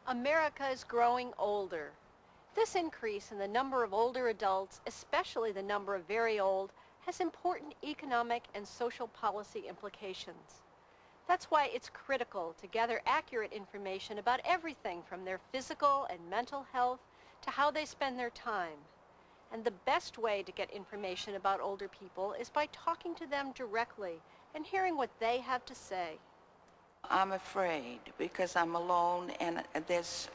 America is growing older. This increase in the number of older adults, especially the number of very old, has important economic and social policy implications. That's why it's critical to gather accurate information about everything from their physical and mental health to how they spend their time. And the best way to get information about older people is by talking to them directly and hearing what they have to say. I'm afraid because I'm alone and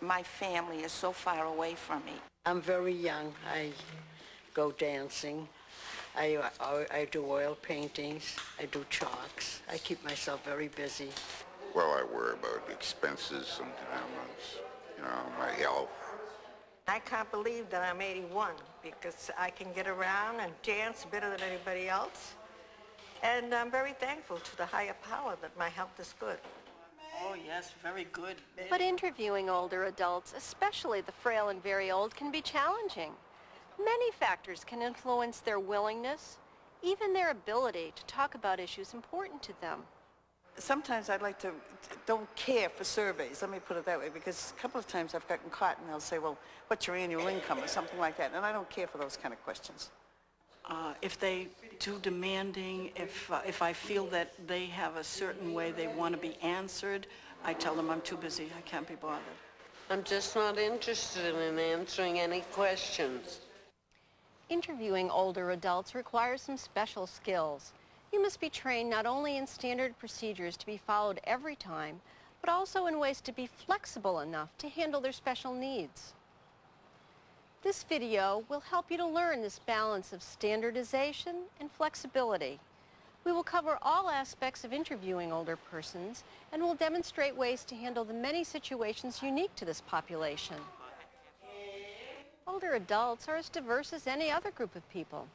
my family is so far away from me. I'm very young. I go dancing. I do oil paintings. I do chalks. I keep myself very busy. Well, I worry about expenses sometimes, my health. I can't believe that I'm 81 because I can get around and dance better than anybody else. And I'm very thankful to the higher power that my health is good. Oh, yes, very good. But interviewing older adults, especially the frail and very old, can be challenging. Many factors can influence their willingness, even their ability to talk about issues important to them. Sometimes don't care for surveys, let me put it that way, because a couple of times I've gotten caught and they'll say, well, what's your annual income or something like that, and I don't care for those kind of questions. If they too demanding, if I feel that they have a certain way they want to be answered, I tell them I'm too busy, I can't be bothered. I'm just not interested in answering any questions. Interviewing older adults requires some special skills. You must be trained not only in standard procedures to be followed every time, but also in ways to be flexible enough to handle their special needs. This video will help you to learn this balance of standardization and flexibility. We will cover all aspects of interviewing older persons and will demonstrate ways to handle the many situations unique to this population. Older adults are as diverse as any other group of people.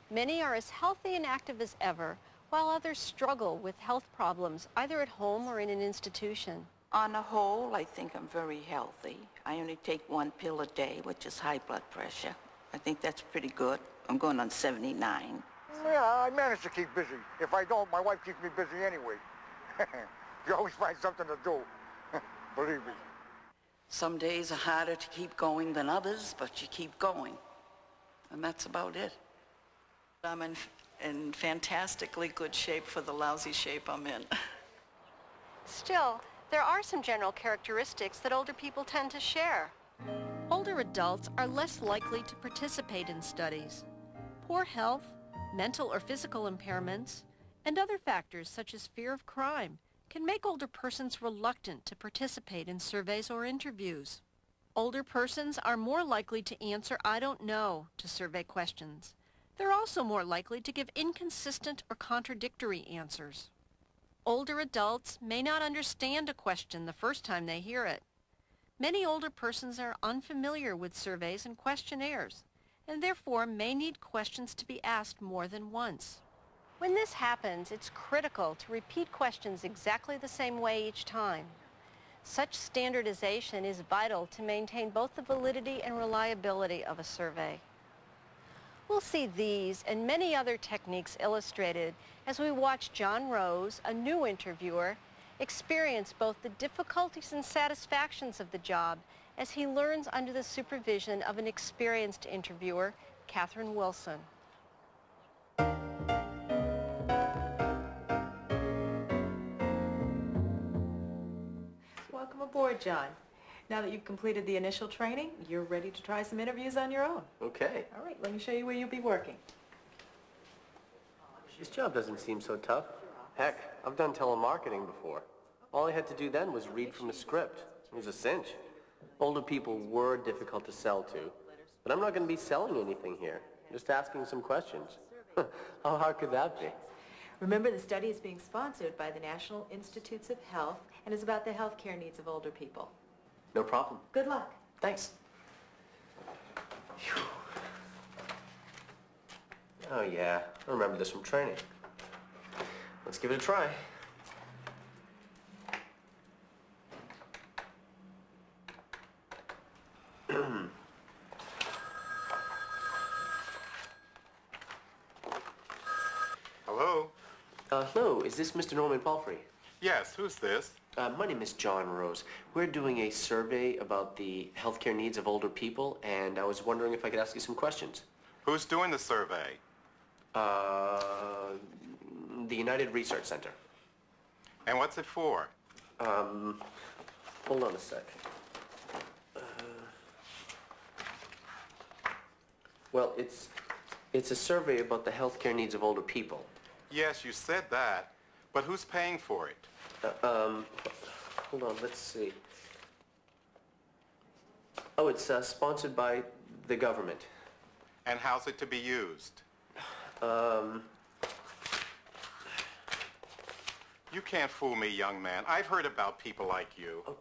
Many are as healthy and active as ever, while others struggle with health problems either at home or in an institution. On the whole, I think I'm very healthy. I only take 1 pill a day, which is high blood pressure. I think that's pretty good. I'm going on 79. Yeah, I manage to keep busy. If I don't, my wife keeps me busy anyway. You always find something to do, believe me. Some days are harder to keep going than others, but you keep going. And that's about it. I'm in fantastically good shape for the lousy shape I'm in. Still, there are some general characteristics that older people tend to share. Older adults are less likely to participate in studies. Poor health, mental or physical impairments, and other factors such as fear of crime can make older persons reluctant to participate in surveys or interviews. Older persons are more likely to answer "I don't know" to survey questions. They're also more likely to give inconsistent or contradictory answers. Older adults may not understand a question the first time they hear it. Many older persons are unfamiliar with surveys and questionnaires, and therefore may need questions to be asked more than once. When this happens, it's critical to repeat questions exactly the same way each time. Such standardization is vital to maintain both the validity and reliability of a survey. We'll see these and many other techniques illustrated as we watch John Rose, a new interviewer, experience both the difficulties and satisfactions of the job as he learns under the supervision of an experienced interviewer, Catherine Wilson. Welcome aboard, John. Now that you've completed the initial training, you're ready to try some interviews on your own. Okay. All right, let me show you where you'll be working. This job doesn't seem so tough. Heck, I've done telemarketing before. All I had to do then was read from a script. It was a cinch. Older people were difficult to sell to, but I'm not going to be selling anything here. Just asking some questions. How hard could that be? Remember, the study is being sponsored by the National Institutes of Health and is about the health care needs of older people. No problem. Good luck. Thanks. Phew. Oh yeah, I remember this from training. Let's give it a try. Hello? Hello, is this Mr. Norman Palfrey? Yes, who's this? My name is John Rose. We're doing a survey about the healthcare needs of older people, and I was wondering if I could ask you some questions. Who's doing the survey? The United Research Center. And what's it for? Hold on a sec. Well, it's a survey about the healthcare needs of older people. Yes, you said that, but who's paying for it? Hold on, let's see. Oh, it's sponsored by the government. And how's it to be used? You can't fool me, young man. I've heard about people like you. Oh.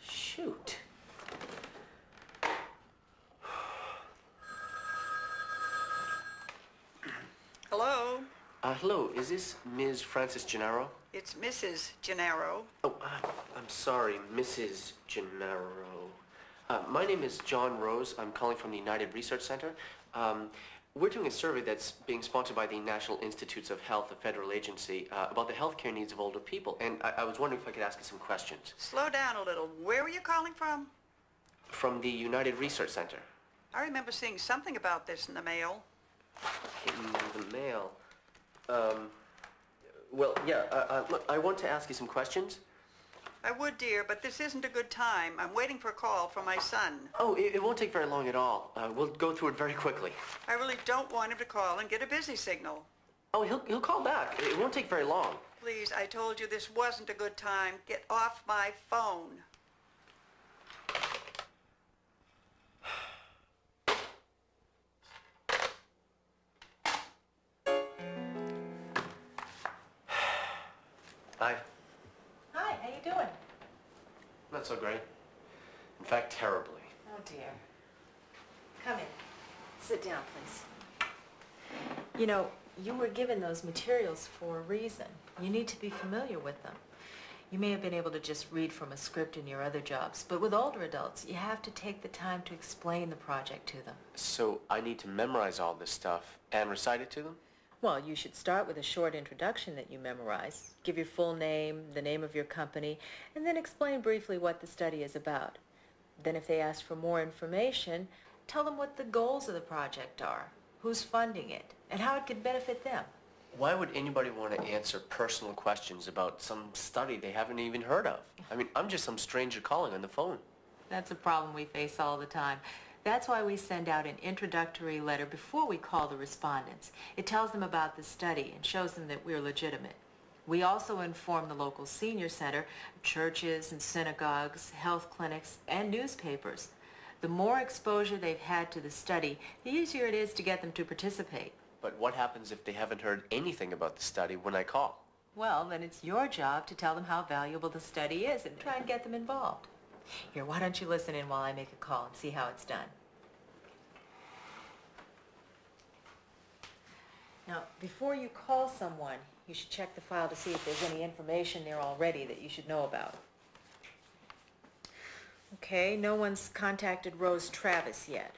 Shoot. Hello, Hello, is this Ms. Frances Gennaro? it's Mrs. Gennaro. Oh, I'm sorry, Mrs. Gennaro. My name is John Rose. I'm calling from the United Research Center. We're doing a survey that's being sponsored by the National Institutes of Health, a federal agency, about the healthcare needs of older people. And I was wondering if I could ask you some questions. Slow down a little. Where were you calling from? From the United Research Center. I remember seeing something about this in the mail. In the mail? Well, yeah, look, I want to ask you some questions. I would, dear, but this isn't a good time. I'm waiting for a call from my son. Oh, it won't take very long at all. We'll go through it very quickly. I really don't want him to call and get a busy signal. Oh, he'll call back. It won't take very long. Please, I told you this wasn't a good time. Get off my phone. Hi. Hi, how you doing? Not so great. In fact, terribly. Oh, dear. Come in. Sit down, please. You know, you were given those materials for a reason. You need to be familiar with them. You may have been able to just read from a script in your other jobs, but with older adults, you have to take the time to explain the project to them. So I need to memorize all this stuff and recite it to them? Well, you should start with a short introduction that you memorize. Give your full name, the name of your company, and then explain briefly what the study is about. Then if they ask for more information, tell them what the goals of the project are, who's funding it, and how it could benefit them. Why would anybody want to answer personal questions about some study they haven't even heard of? I mean, I'm just some stranger calling on the phone. That's a problem we face all the time. That's why we send out an introductory letter before we call the respondents. It tells them about the study and shows them that we're legitimate. We also inform the local senior center, churches and synagogues, health clinics, and newspapers. The more exposure they've had to the study, the easier it is to get them to participate. But what happens if they haven't heard anything about the study when I call? Well, then it's your job to tell them how valuable the study is and try and get them involved. Here, why don't you listen in while I make a call and see how it's done. Now, before you call someone, you should check the file to see if there's any information there already that you should know about. Okay, no one's contacted Rose Travis yet.